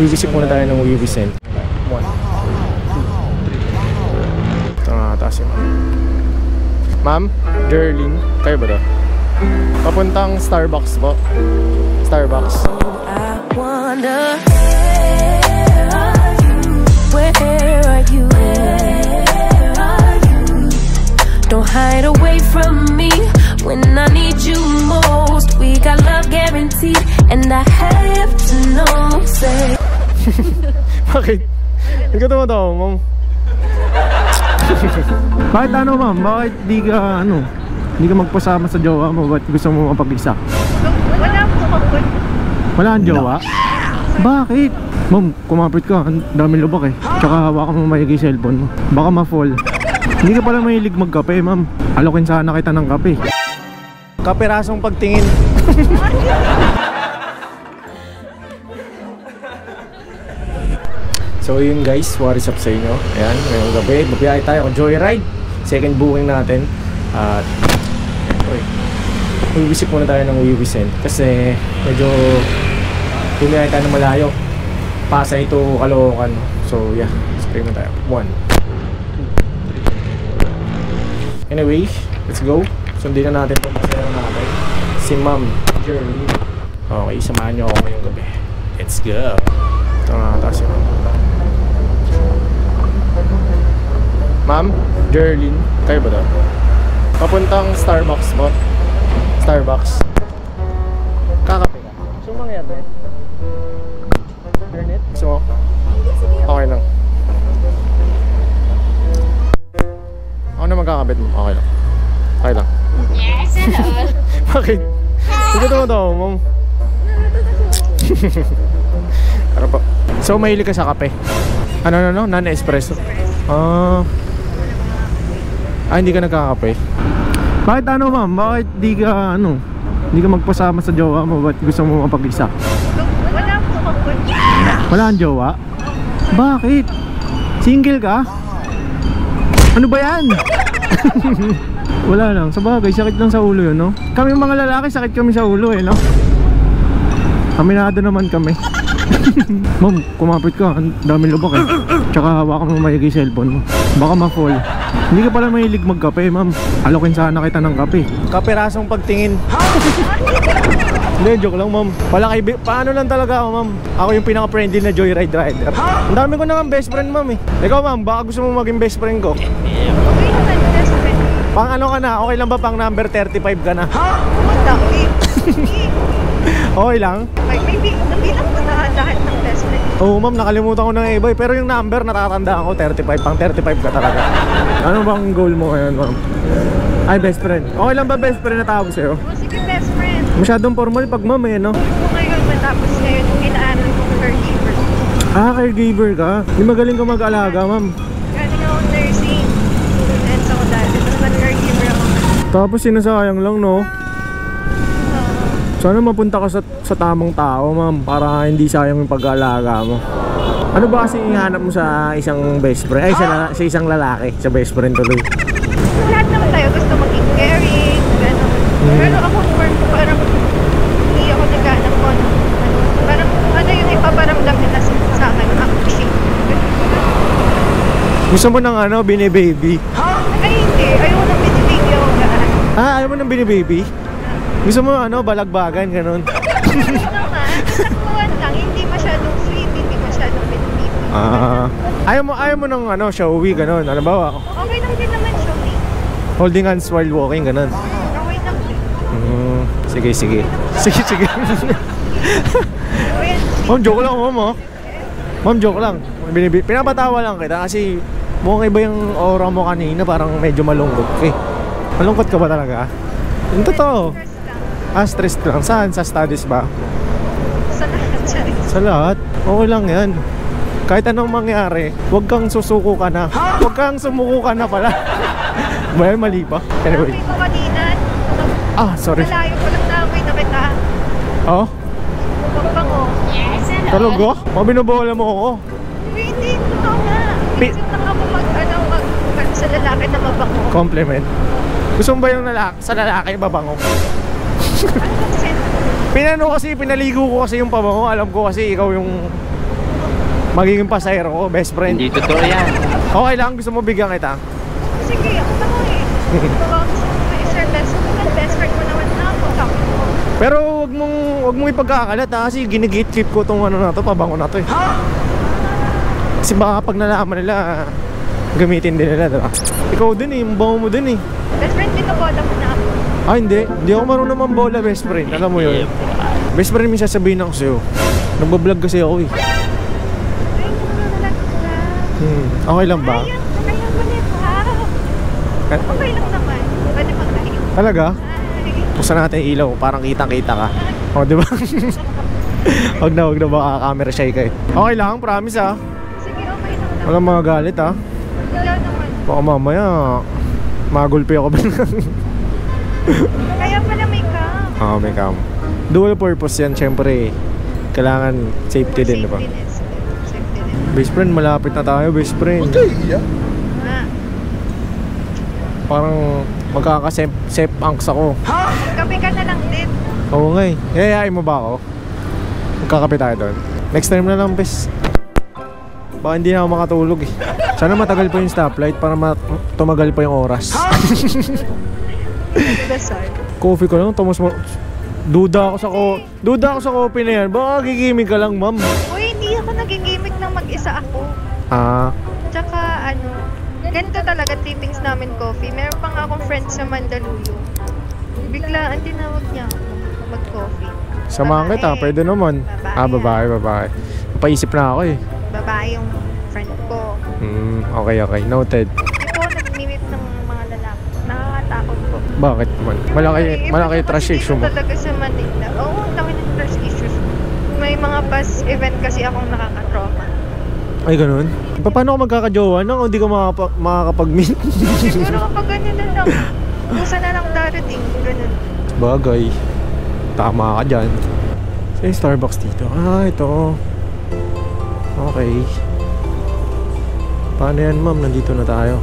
Mag-visit muna tayo ng UV Center. 1, 2, 3. Ito nga ata si ma'am. Ma'am, Jerlyn, kayo ba to? Papuntang Starbucks po. Starbucks. I wonder, where are you? Don't hide away from me when I need you most. We got love guaranteed, and I have to know. Say. Bakit? Hindi ka tumatawa, ma'am? Bakit ano, ma'am? Bakit di ka, hindi ka magpasama sa jowa mo? Ba't gusto mo mapag-isa? Wala po ako. Wala kang jowa? Bakit? Ma'am, kumapit ka. Ang daming lubak eh. Tsaka hawakan mo maigi cellphone mo. Baka ma-fall. Hindi ka pala mahilig magkape, ma'am. Alokin sana kita ng kape. Kaperasong pagtingin. So yun guys, what is up sa inyo? Ayan, ngayong gabi, mabiyahe tayo kung Joyride. Second booking natin. At mag-visit muna tayo ng UV Center kasi medyo bumiyahe tayo ng malayo. Pasay to Caloocan. So yeah, spray mo tayo. 1, 2, 3. Anyway, let's go. Sundin na natin itong pasero natin. Si Ma'am Jerlyn. Okay, samahan nyo ako ngayong gabi. Let's go. Ito nga ata si Ma'am. Ma'am, Jerlyn, kayo ba to? Papuntang Starbucks po. Starbucks. Kakape ka. Gusto mo mangyari? Internet? Gusto mo? Okay lang. Ako na magkakabit mo. Okay lang. Okay lang. Yes, hello. Bakit? Hindi ka tumatawa, ma'am. Ano po? So, mahilig ka sa kape? Ano? Non-espresso? Hindi ka nagkakape? Bakit ano, ma'am? Bakit di ka, hindi ka magpasama sa jowa mo? Ba't gusto mo mapag-isa? Wala po ako. Wala kang jowa? Bakit? Single ka? Ano ba yan? Wala lang. Sa bagay, sakit lang sa ulo yun, no? Kami mga lalaki, sakit kami sa ulo eh, no? Aminado naman kami. Ma'am, kumapit ka. Ang daming lubak eh. Tsaka hawakan mo maigi cellphone mo. Baka ma-fall. Hindi ka pala mahilig magkape, ma'am. Alokin sana kita ng kape. Kaperasong pagtingin. Hindi, joke lang, ma'am. Paano lang talaga ako, ma'am? Ako yung pinaka-friendly na Joyride rider. Ang dami ko naman best friend, ma'am eh. Ikaw, ma'am, baka gusto mo maging best friend ko? Okay naman, best friend. Pang ano ka na? Okay lang ba pang number 35 ka na? Pumunta ko eh. Okay lang? Ay, maybe, nabilang ko na lahat ng best friend. Oo, ma'am, nakalimutan ko ng iba eh. Pero yung number, natatandaan ko, 35. Pang 35 ka talaga. Ano bang goal mo ngayon, ma'am? Ay, best friend. Okay lang ba best friend na tawag sa'yo? Oh, sige, best friend. Masyadong formal pag ma'am eh, no? Kung ngayon matapos ngayon, inaaral ko caregiver. Caregiver ka? Di magaling ka mag-alaga, ma'am. Galing ako nursing. And so that, tapos nag-caregiver ako. Tapos sinasayang lang, no? Sana mapunta ka sa tamang tao, ma'am, para hindi sayang yung pag-aalaga mo. Ano ba kasi hinahanap mo sa isang best friend? Ay, sa isang lalaki, sa best friend tuloy. Lahat naman tayo gusto maging caring, gano'n. Pero ako parang hindi ako naghanap ko ng parang ano yung ipaparamdam nila sa akin, appreciate. Gusto mo ng bini-baby? Ay hindi, ayaw nang binibigyan ako gaan. Ayaw mo ng bini-baby? Gusto mo balagbagan, ganun? Ano naman, saktuan lang, hindi masyadong sweet, hindi masyadong binibigyan. Ayaw mo ng showy, ganun. Ano ba? Okay lang din naman siya. Holding hands while walking, ganun. Okay lang din. Sige. Ma'am, joke lang, ma'am. Ma'am, joke lang. Pinapatawa lang kita kasi mukhang iba yung aura mo kanina, parang medyo malungkot. Malungkot ka ba talaga? Yung totoo. Stress lang. Saan? Sa studies ba? Sa lahat siya rin. Sa lahat? Okay lang yan. Kahit anong mangyari, huwag kang susuko ka na. Huwag kang sumuko ka na pala. Well, mali pa. Anyway. Sabi ko kanina, sorry. malayo ko lang nakaway na kita. Oh? Magbango. Yes, hello. Talaga? Binubola mo ako. Hindi, totoo nga. Isip lang ako sa lalaki na mabango. Compliment. Gusto mo ba yung sa lalaki mabango? Ano sense? Pinaligo ko kasi yung pabango. Alam ko kasi ikaw yung magiging pasahero ko, best friend. Hindi totoo yan. Okay lang, gusto mo bigyan kita? Sige, ako na nga eh. Baka gusto mo i-share best friend mo naman na ako. Tapos mo. Pero wag mong ipagkakalat ha, kasi ginigate-keep ko tong ano na to, pabango na to eh. Kasi baka pag nalaman nila, gamitin din nila, diba? Ikaw din eh, bango mo din eh. Best friend, binabola mo na ako. Ah, hindi ako marunong mambola, best friend. Alam mo yun. Best friend, may sasabihin ako sa'yo. Nagbablog kasi ako eh. Ay, naman ka. Okay lang ba? Ay, kaya mo nito ha. Okay lang naman. Pwede maglayo. Talaga? Ay. Pusa natin yung ilaw, parang kitang-kita ka. O, diba? Wag na baka camera shy ka eh. Okay lang, promise ah. Sige, okay lang naman. Walang mga galit ah. Wala naman. Baka mamaya, magulpi ako ba? Kaya pala may cam. Oo, may cam. Dual purpose yan, syempre. Kailangan safety din, diba? Safety din. Best friend, malapit na tayo, best friend. Ah, Parang magkaka-safe angst ako. kape ka na lang din. Oo nga eh. Yayayain mo ba ako? Magkakape tayo doon. Next time na lang, bes. Baka hindi na ako makatulog eh. Sana matagal pa yung stoplight para tumagal pa yung oras. Dasar. Coffee ko lang, tumas mo. Duda ako sa coffee na yan. Baka gigimik ka lang, ma'am. Uy, hindi ako nagigimik nang mag-isa ako. Ah, Tsaka ganito talaga tapings namin coffee. Meron pa nga akong friend sa Mandaluyong. Biglaan tinawag niya ako mag-coffee. samahan Babae. kita, pwede naman. Babae. Ah, babae. Paisip na ako eh. Babae yung friend ko. Okay. Noted. Hindi ko nag-meet ng mga lalaki. Nakakatakot po. Bakit naman? Malaki trash issue mo. Talaga sa Manila. Oo, ang laki ng trash issues. May mga past event kasi akong nakaka-trauma. Ay, ganun? Paano ako magkakajowa nang hindi ka makakapag-meet? Siguro kapag ganyan na lang. Kusa na lang darating. Ganun. Bagay. Tama ka dyan. So, yung Starbucks dito. Ah, ito. Okay. Paano yan, ma'am? Nandito na tayo.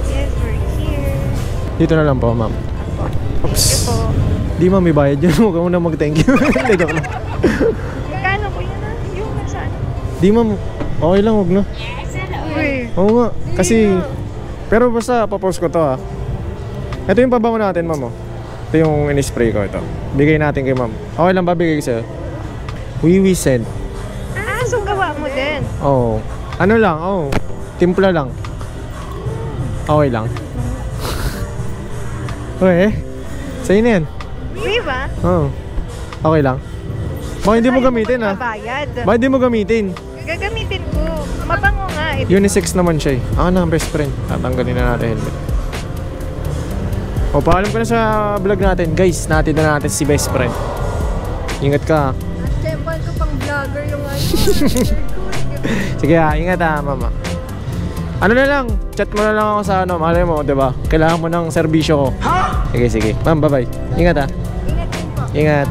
Yes, we're here. Dito na lang po, ma'am. Thank you Oops. po. Di, ma'am, may bayad dyan. Huwag ka muna mag-thank you. Hindi, joke lang. Kano po yun ah? Yung nasaan? Di, ma'am. Okay lang, huwag na. Uy. Oo nga. Kasi, pero basta, papost ko to ha. Ito yung pabango natin, ma'am. Oh. Ito yung in-spray ko ito. Bigay natin kay ma'am. Okay lang ba? Bigay ko sa'yo. We scent. Ah, so gawa mo din. Oo. Ano lang, timpla lang. Okay lang. Okay. Sa'yo na yan. Di ba? Oo. Okay lang. Baka hindi mo gamitin ha. Bayad. Baka hindi mo gamitin. Gagamitin ko. Mabango nga. Unisex naman siya eh. Na, best friend. Tatanggalin na natin helmet. O, paalam ko na sa vlog natin. Guys, natin na natin si best friend. Ingat ka ha. Temple ko pang vlogger yung ano. Sige ha, ingat ha, mama. Ano na lang, chat mo na lang ako sa ano, malay mo, diba? Kailangan mo ng serbisyo ko. Sige. Ma'am, bye-bye. Ingat ha. Ingat din po. Ingat.